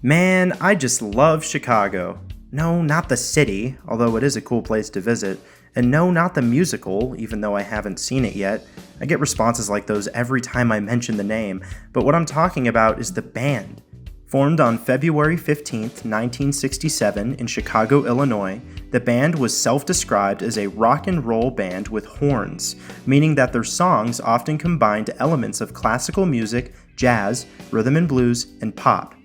Man, I just love Chicago. No, not the city, although it is a cool place to visit. And no, not the musical, even though I haven't seen it yet. I get responses like those every time I mention the name, but what I'm talking about is the band. Formed on February 15th, 1967 in Chicago, Illinois, the band was self-described as a rock and roll band with horns, meaning that their songs often combined elements of classical music, jazz, rhythm and blues, and pop.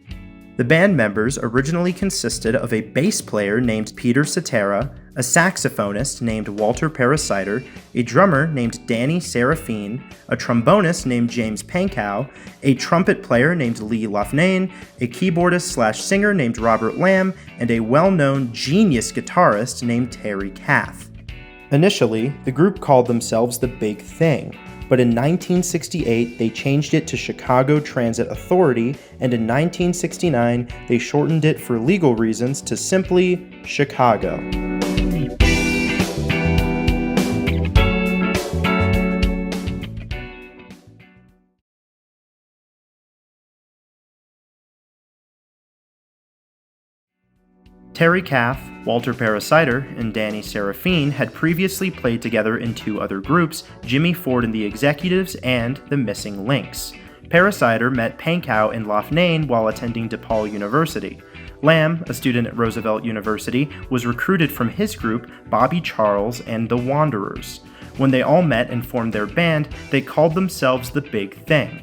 The band members originally consisted of a bass player named Peter Cetera, a saxophonist named Walter Parazaider, a drummer named Danny Seraphine, a trombonist named James Pankow, a trumpet player named Lee Loughnane, a keyboardist/singer named Robert Lamm, and a well-known genius guitarist named Terry Kath. Initially, the group called themselves The Big Thing, but in 1968 they changed it to Chicago Transit Authority, and in 1969 they shortened it for legal reasons to simply Chicago. Terry Kath, Walter Parazaider, and Danny Seraphine had previously played together in two other groups, Jimmy Ford and the Executives and The Missing Links. Parazaider met Pankow and Loughnane while attending DePaul University. Lamm, a student at Roosevelt University, was recruited from his group, Bobby Charles and the Wanderers. When they all met and formed their band, they called themselves The Big Thing.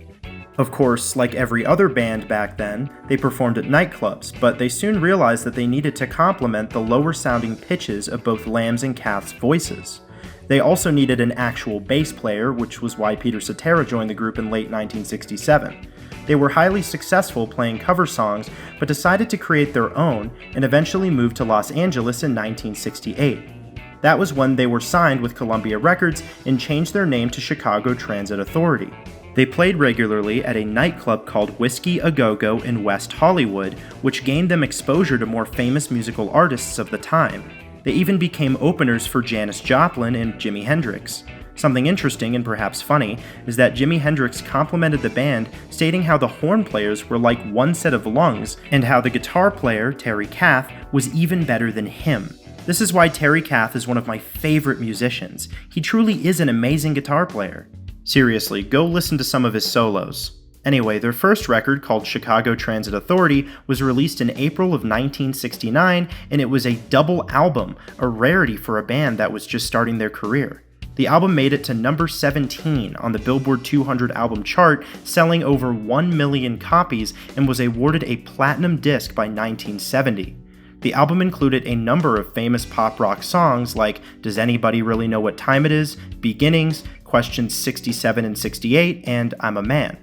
Of course, like every other band back then, they performed at nightclubs, but they soon realized that they needed to complement the lower-sounding pitches of both Lamm's and Kath's voices. They also needed an actual bass player, which was why Peter Cetera joined the group in late 1967. They were highly successful playing cover songs, but decided to create their own, and eventually moved to Los Angeles in 1968. That was when they were signed with Columbia Records and changed their name to Chicago Transit Authority. They played regularly at a nightclub called Whiskey A Go-Go in West Hollywood, which gained them exposure to more famous musical artists of the time. They even became openers for Janis Joplin and Jimi Hendrix. Something interesting and perhaps funny is that Jimi Hendrix complimented the band, stating how the horn players were like one set of lungs, and how the guitar player, Terry Kath, was even better than him. This is why Terry Kath is one of my favorite musicians. He truly is an amazing guitar player. Seriously, go listen to some of his solos. Anyway, their first record, called Chicago Transit Authority, was released in April of 1969, and it was a double album, a rarity for a band that was just starting their career. The album made it to number 17 on the Billboard 200 album chart, selling over 1 million copies, and was awarded a platinum disc by 1970. The album included a number of famous pop rock songs like Does Anybody Really Know What Time It Is?, Beginnings, Questions 67 and 68, and I'm a Man.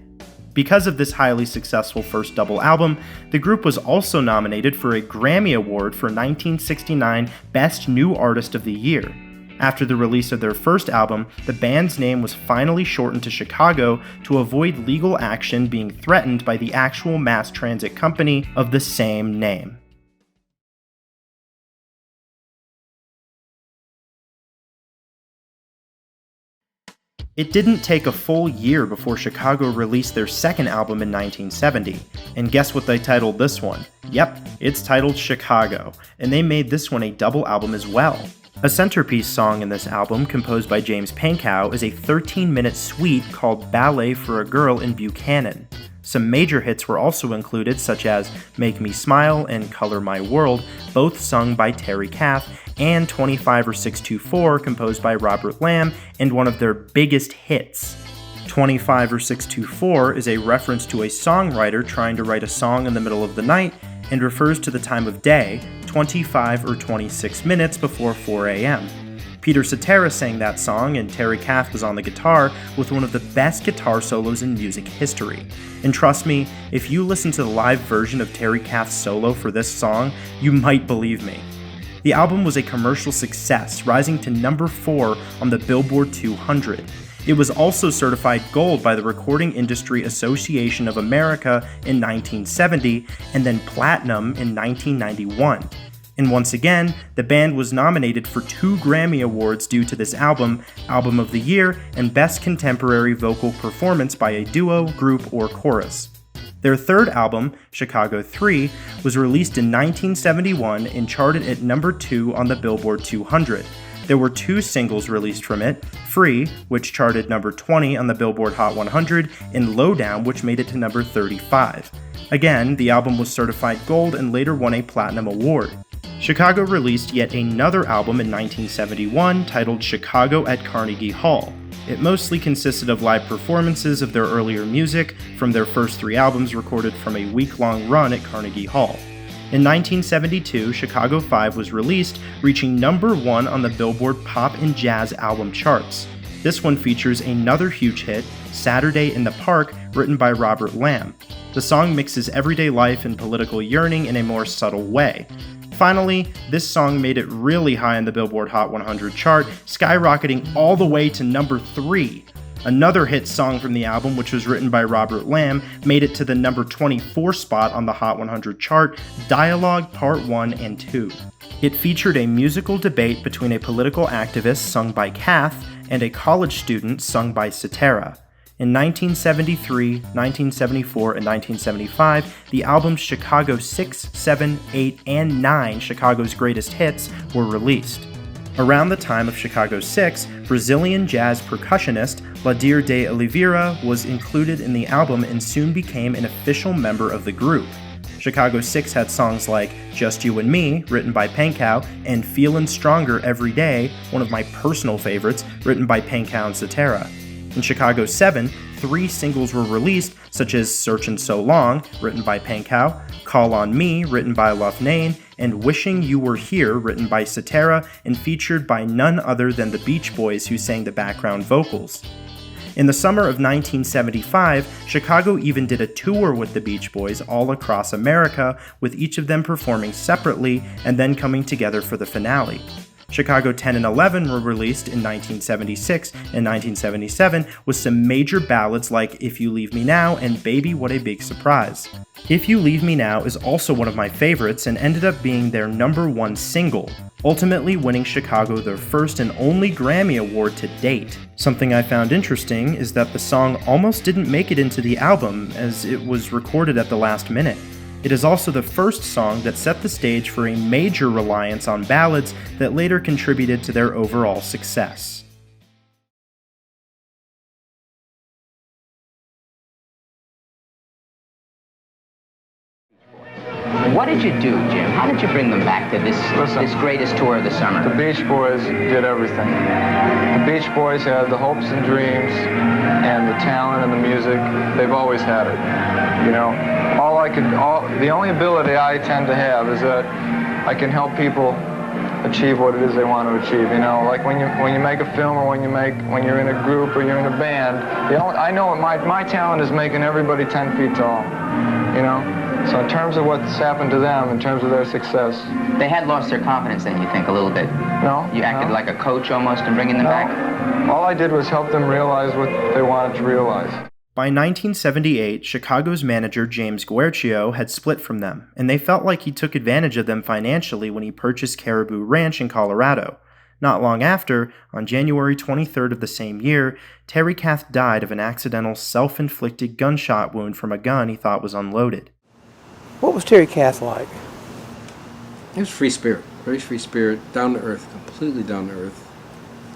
Because of this highly successful first double album, the group was also nominated for a Grammy Award for 1969 Best New Artist of the Year. After the release of their first album, the band's name was finally shortened to Chicago to avoid legal action being threatened by the actual mass transit company of the same name. It didn't take a full year before Chicago released their second album in 1970, and guess what they titled this one? Yep, it's titled Chicago, and they made this one a double album as well. A centerpiece song in this album, composed by James Pankow, is a 13-minute suite called Ballet for a Girl in Buchanan. Some major hits were also included, such as Make Me Smile and Color My World, both sung by Terry Kath, and 25 or 624, composed by Robert Lamm, and one of their biggest hits. 25 or 624 is a reference to a songwriter trying to write a song in the middle of the night, and refers to the time of day, 25 or 26 minutes before 4 a.m. Peter Cetera sang that song, and Terry Kath was on the guitar with one of the best guitar solos in music history. And trust me, if you listen to the live version of Terry Kath's solo for this song, you might believe me. The album was a commercial success, rising to number 4 on the Billboard 200. It was also certified gold by the Recording Industry Association of America in 1970, and then platinum in 1991. And once again, the band was nominated for 2 Grammy Awards due to this album, Album of the Year, and Best Contemporary Vocal Performance by a Duo, Group, or Chorus. Their third album, Chicago 3, was released in 1971 and charted at number 2 on the Billboard 200. There were 2 singles released from it, Free, which charted number 20 on the Billboard Hot 100, and Lowdown, which made it to number 35. Again, the album was certified gold and later won a platinum award. Chicago released yet another album in 1971 titled Chicago at Carnegie Hall. It mostly consisted of live performances of their earlier music from their first 3 albums recorded from a week-long run at Carnegie Hall. In 1972, Chicago 5 was released, reaching number 1 on the Billboard Pop and Jazz album charts. This one features another huge hit, Saturday in the Park, written by Robert Lamm. The song mixes everyday life and political yearning in a more subtle way. Finally, this song made it really high on the Billboard Hot 100 chart, skyrocketing all the way to number 3. Another hit song from the album, which was written by Robert Lamm, made it to the number 24 spot on the Hot 100 chart, Dialogue Part 1 and 2. It featured a musical debate between a political activist sung by Kath and a college student sung by Cetera. In 1973, 1974, and 1975, the albums Chicago 6, 7, 8, and 9, Chicago's Greatest Hits, were released. Around the time of Chicago 6, Brazilian jazz percussionist Ladir de Oliveira was included in the album and soon became an official member of the group. Chicago 6 had songs like Just You and Me, written by Pankow, and Feelin' Stronger Every Day, one of my personal favorites, written by Pankow and Cetera. In Chicago 7, 3 singles were released, such as Searchin' So Long, written by Pankow, Call on Me, written by Lee Loughnane, and Wishing You Were Here, written by Cetera, and featured by none other than the Beach Boys, who sang the background vocals. In the summer of 1975, Chicago even did a tour with the Beach Boys all across America, with each of them performing separately and then coming together for the finale. Chicago 10 and 11 were released in 1976 and 1977 with some major ballads like If You Leave Me Now and Baby What a Big Surprise. If You Leave Me Now is also one of my favorites and ended up being their number 1 single, ultimately winning Chicago their first and only Grammy Award to date. Something I found interesting is that the song almost didn't make it into the album as it was recorded at the last minute. It is also the first song that set the stage for a major reliance on ballads that later contributed to their overall success. What did you do, Jim? How did you bring them back to this greatest tour of the summer? The Beach Boys did everything. The Beach Boys had the hopes and dreams and the talent and the music. They've always had it. You know, the only ability I tend to have is that I can help people achieve what it is they want to achieve. You know, like when you make a film or when you're in a group or you're in a band. I know my talent is making everybody 10 feet tall. You know. So in terms of what's happened to them, in terms of their success... They had lost their confidence then, you think, a little bit? No. You acted like a coach almost in bringing them back? All I did was help them realize what they wanted to realize. By 1978, Chicago's manager James Guercio had split from them, and they felt like he took advantage of them financially when he purchased Caribou Ranch in Colorado. Not long after, on January 23rd of the same year, Terry Kath died of an accidental self-inflicted gunshot wound from a gun he thought was unloaded. What was Terry Kath like? He was free spirit, very free spirit, down to earth, completely down to earth.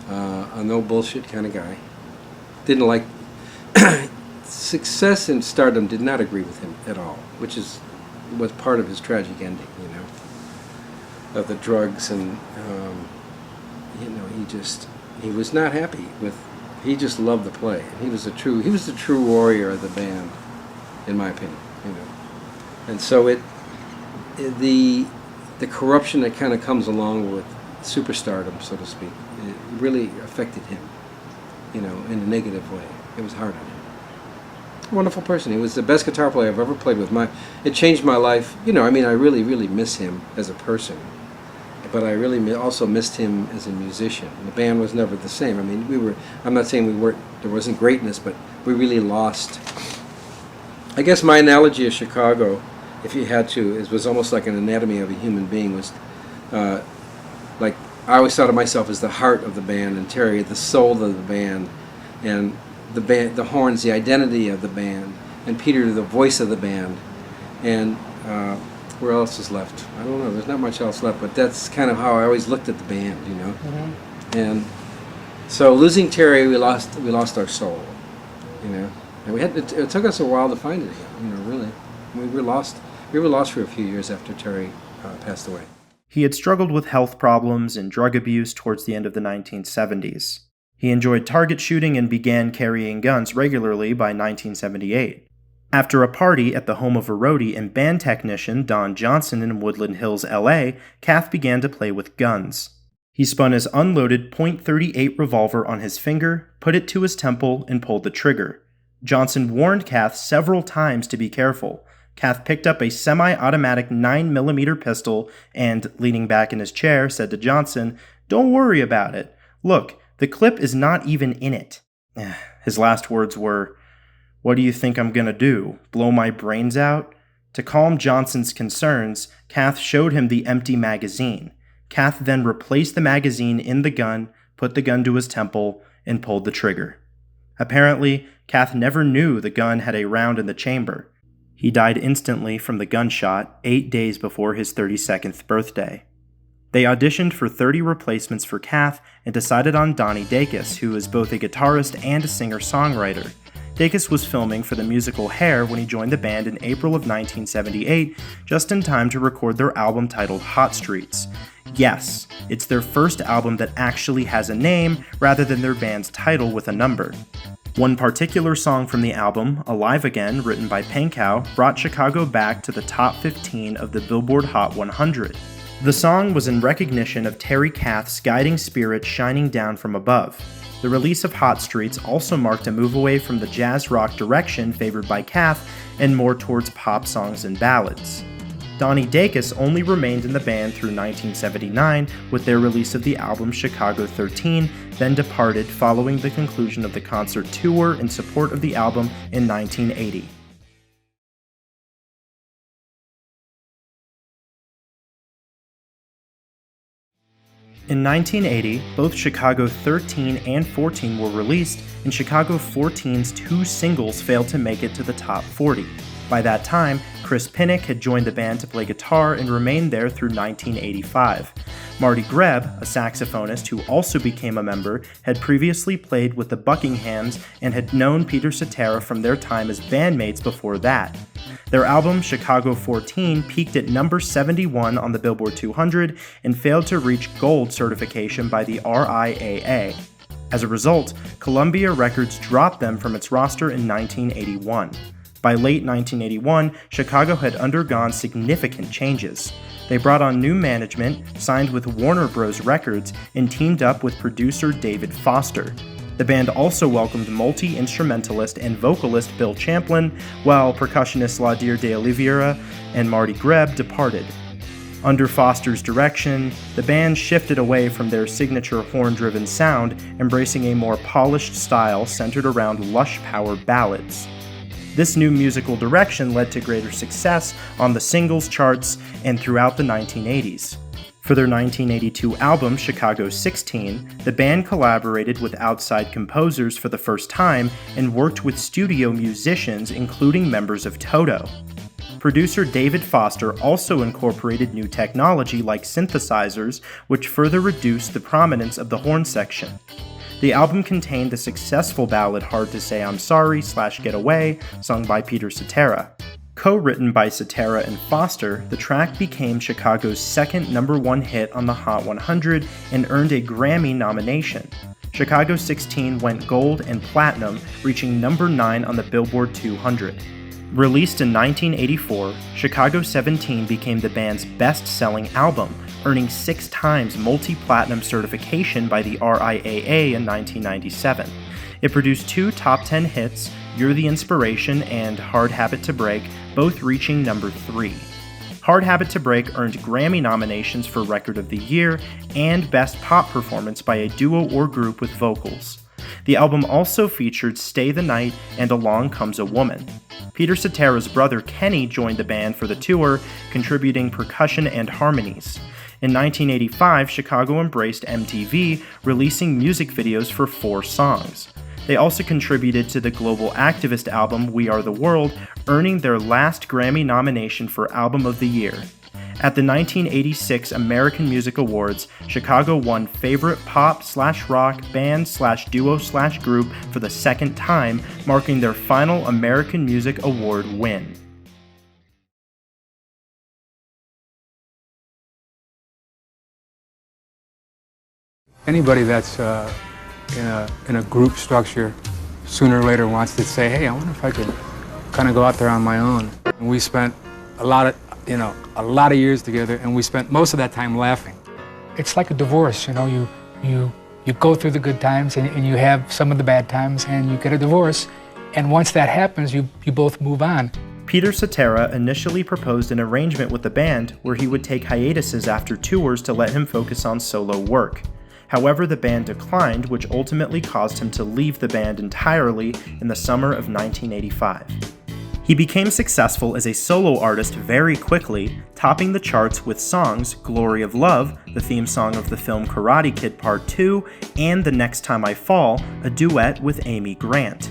A no bullshit kind of guy. Didn't like success and stardom. Did not agree with him at all, which was part of his tragic ending. You know, of the drugs and you know, he was not happy with. He just loved the play. He was the true warrior of the band, in my opinion. You know. And so the corruption that kind of comes along with superstardom, so to speak, it really affected him, you know, in a negative way. It was hard on him. A wonderful person. He was the best guitar player I've ever played with. It changed my life. You know, I mean, I really, really miss him as a person, but I really also missed him as a musician. The band was never the same. I mean, I'm not saying there wasn't greatness, but we really lost. I guess my analogy of Chicago, if you had to, was almost like an anatomy of a human being. Was like I always thought of myself as the heart of the band, and Terry the soul of the band, and the horns, the identity of the band, and Peter the voice of the band. And where else is left? I don't know. There's not much else left, but that's kind of how I always looked at the band, you know. Mm-hmm. And so losing Terry, we lost our soul, you know. And it took us a while to find it again, you know. Really, we were lost for a few years after Terry passed away. He had struggled with health problems and drug abuse towards the end of the 1970s. He enjoyed target shooting and began carrying guns regularly by 1978. After a party at the home of a roadie and band technician Don Johnson in Woodland Hills, LA, Kath began to play with guns. He spun his unloaded .38 revolver on his finger, put it to his temple, and pulled the trigger. Johnson warned Kath several times to be careful. Kath picked up a semi-automatic 9mm pistol and, leaning back in his chair, said to Johnson, "Don't worry about it. Look, the clip is not even in it." His last words were, "What do you think I'm gonna do? Blow my brains out?" To calm Johnson's concerns, Kath showed him the empty magazine. Kath then replaced the magazine in the gun, put the gun to his temple, and pulled the trigger. Apparently, Kath never knew the gun had a round in the chamber. He died instantly from the gunshot 8 days before his 32nd birthday. They auditioned for 30 replacements for Kath and decided on Donnie Dacus, who is both a guitarist and a singer-songwriter. Dacus was filming for the musical Hair when he joined the band in April of 1978, just in time to record their album titled Hot Streets. Yes, it's their first album that actually has a name rather than their band's title with a number. One particular song from the album, Alive Again, written by Pankow, brought Chicago back to the top 15 of the Billboard Hot 100. The song was in recognition of Terry Kath's guiding spirit shining down from above. The release of Hot Streets also marked a move away from the jazz rock direction favored by Kath and more towards pop songs and ballads. Donnie Dacus only remained in the band through 1979 with their release of the album Chicago 13, then departed following the conclusion of the concert tour in support of the album in 1980. In 1980, both Chicago 13 and 14 were released, and Chicago 14's 2 singles failed to make it to the top 40. By that time, Chris Pinnock had joined the band to play guitar and remained there through 1985. Marty Greb, a saxophonist who also became a member, had previously played with the Buckinghams and had known Peter Cetera from their time as bandmates before that. Their album, Chicago 14, peaked at number 71 on the Billboard 200 and failed to reach gold certification by the RIAA. As a result, Columbia Records dropped them from its roster in 1981. By late 1981, Chicago had undergone significant changes. They brought on new management, signed with Warner Bros. Records, and teamed up with producer David Foster. The band also welcomed multi-instrumentalist and vocalist Bill Champlin, while percussionist Laudir de Oliveira and Marty Greb departed. Under Foster's direction, the band shifted away from their signature horn-driven sound, embracing a more polished style centered around lush power ballads. This new musical direction led to greater success on the singles charts and throughout the 1980s. For their 1982 album, Chicago 16, the band collaborated with outside composers for the first time and worked with studio musicians, including members of Toto. Producer David Foster also incorporated new technology like synthesizers, which further reduced the prominence of the horn section. The album contained the successful ballad Hard to Say I'm Sorry / Get Away, sung by Peter Cetera. Co-written by Cetera and Foster, the track became Chicago's second #1 hit on the Hot 100 and earned a Grammy nomination. Chicago 16 went gold and platinum, reaching number 9 on the Billboard 200. Released in 1984, Chicago 17 became the band's best-selling album, earning 6 times multi-platinum certification by the RIAA in 1997. It produced 2 top 10 hits, You're the Inspiration and Hard Habit to Break, both reaching number 3. Hard Habit to Break earned Grammy nominations for Record of the Year and Best Pop Performance by a Duo or Group with Vocals. The album also featured Stay the Night and Along Comes a Woman. Peter Cetera's brother Kenny joined the band for the tour, contributing percussion and harmonies. In 1985, Chicago embraced MTV, releasing music videos for 4 songs. They also contributed to the global activist album We Are the World, earning their last Grammy nomination for Album of the Year. At the 1986 American Music Awards, Chicago won Favorite Pop/Rock Band/Duo/Group for the second time, marking their final American Music Award win. Anybody that's in a group structure sooner or later wants to say, hey, I wonder if I could kind of go out there on my own. And we spent a lot of years together, and we spent most of that time laughing. It's like a divorce, you go through the good times and you have some of the bad times and you get a divorce, and once that happens, you both move on. Peter Cetera initially proposed an arrangement with the band where he would take hiatuses after tours to let him focus on solo work. However, the band declined, which ultimately caused him to leave the band entirely in the summer of 1985. He became successful as a solo artist very quickly, topping the charts with songs Glory of Love, the theme song of the film Karate Kid Part 2, and The Next Time I Fall, a duet with Amy Grant.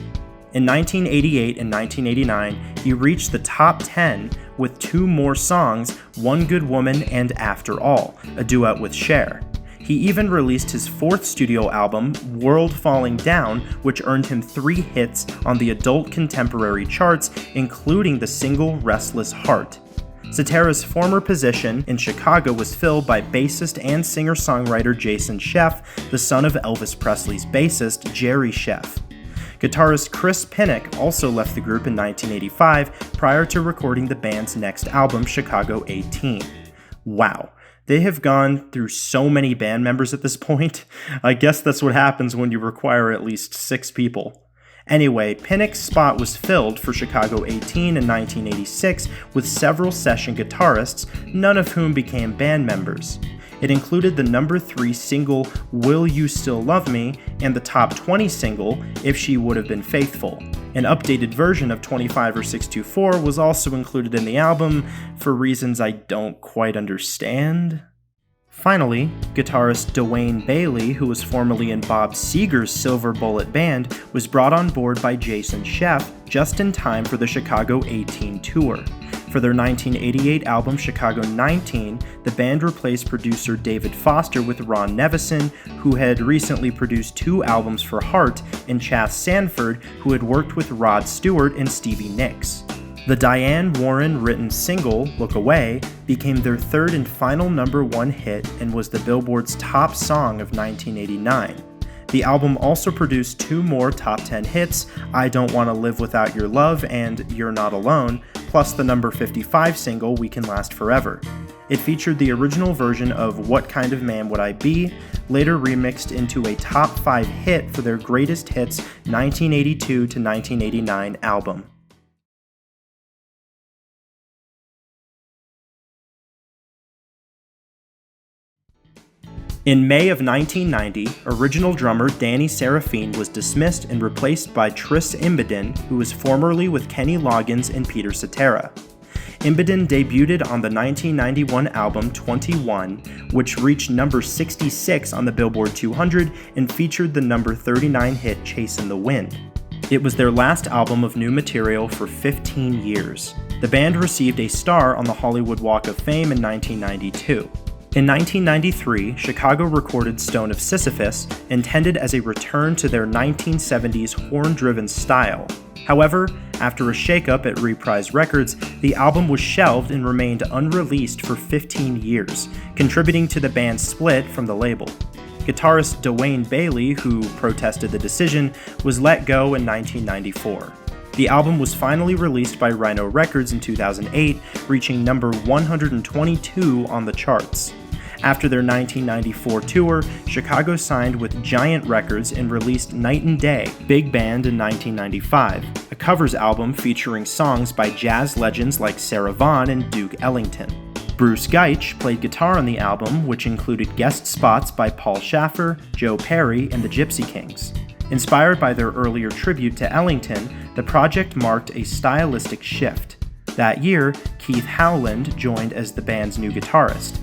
In 1988 and 1989, he reached the top 10 with two more songs, One Good Woman and After All, a duet with Cher. He even released his fourth studio album, World Falling Down, which earned him 3 hits on the adult contemporary charts, including the single Restless Heart. Cetera's former position in Chicago was filled by bassist and singer-songwriter Jason Scheff, the son of Elvis Presley's bassist Jerry Scheff. Guitarist Chris Pinnock also left the group in 1985 prior to recording the band's next album, Chicago 18. Wow. They have gone through so many band members at this point. I guess that's what happens when you require at least 6 people. Anyway, Pinnock's spot was filled for Chicago 18 in 1986 with several session guitarists, none of whom became band members. It included the number 3 single Will You Still Love Me and the top 20 single If She Would Have Been Faithful. An updated version of 25 or 624 was also included in the album for reasons I don't quite understand. Finally, guitarist Dwayne Bailey, who was formerly in Bob Seger's Silver Bullet Band, was brought on board by Jason Scheff just in time for the Chicago 18 tour. For their 1988 album Chicago 19, the band replaced producer David Foster with Ron Nevison, who had recently produced 2 albums for Heart, and Chas Sanford, who had worked with Rod Stewart and Stevie Nicks. The Diane Warren written single, Look Away, became their third and final number 1 hit and was the Billboard's top song of 1989. The album also produced 2 more top 10 hits, I Don't Want to Live Without Your Love and You're Not Alone, plus the number 55 single We Can Last Forever. It featured the original version of What Kind of Man Would I Be, later remixed into a top 5 hit for their greatest hits 1982 to 1989 album. In May of 1990, original drummer Danny Seraphine was dismissed and replaced by Tris Imboden, who was formerly with Kenny Loggins and Peter Cetera. Imboden debuted on the 1991 album 21, which reached number 66 on the Billboard 200 and featured the number 39 hit Chasin' the Wind. It was their last album of new material for 15 years. The band received a star on the Hollywood Walk of Fame in 1992. In 1993, Chicago recorded Stone of Sisyphus, intended as a return to their 1970s horn-driven style. However, after a shakeup at Reprise Records, the album was shelved and remained unreleased for 15 years, contributing to the band's split from the label. Guitarist Dwayne Bailey, who protested the decision, was let go in 1994. The album was finally released by Rhino Records in 2008, reaching number 122 on the charts. After their 1994 tour, Chicago signed with Giant Records and released Night and Day, Big Band in 1995, a covers album featuring songs by jazz legends like Sarah Vaughan and Duke Ellington. Bruce Geitch played guitar on the album, which included guest spots by Paul Schaffer, Joe Perry, and the Gypsy Kings. Inspired by their earlier tribute to Ellington, the project marked a stylistic shift. That year, Keith Howland joined as the band's new guitarist.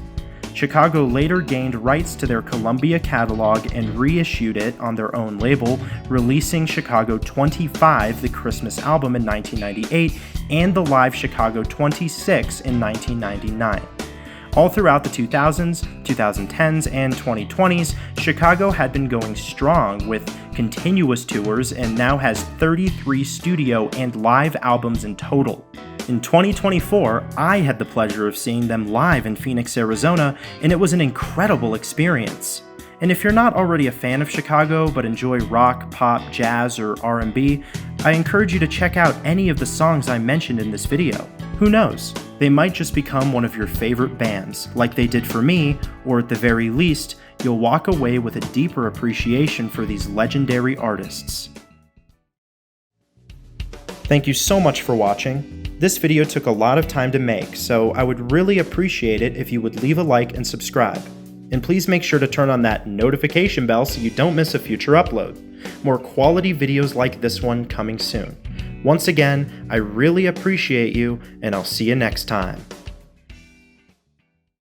Chicago later gained rights to their Columbia catalog and reissued it on their own label, releasing Chicago 25, the Christmas album, in 1998, and the live Chicago 26 in 1999. All throughout the 2000s, 2010s, and 2020s, Chicago had been going strong with continuous tours and now has 33 studio and live albums in total. In 2024, I had the pleasure of seeing them live in Phoenix, Arizona, and it was an incredible experience. And if you're not already a fan of Chicago but enjoy rock, pop, jazz, or R&B, I encourage you to check out any of the songs I mentioned in this video. Who knows? They might just become one of your favorite bands, like they did for me, or at the very least, you'll walk away with a deeper appreciation for these legendary artists. Thank you so much for watching. This video took a lot of time to make, so I would really appreciate it if you would leave a like and subscribe. And please make sure to turn on that notification bell so you don't miss a future upload. More quality videos like this one coming soon. Once again, I really appreciate you, and I'll see you next time.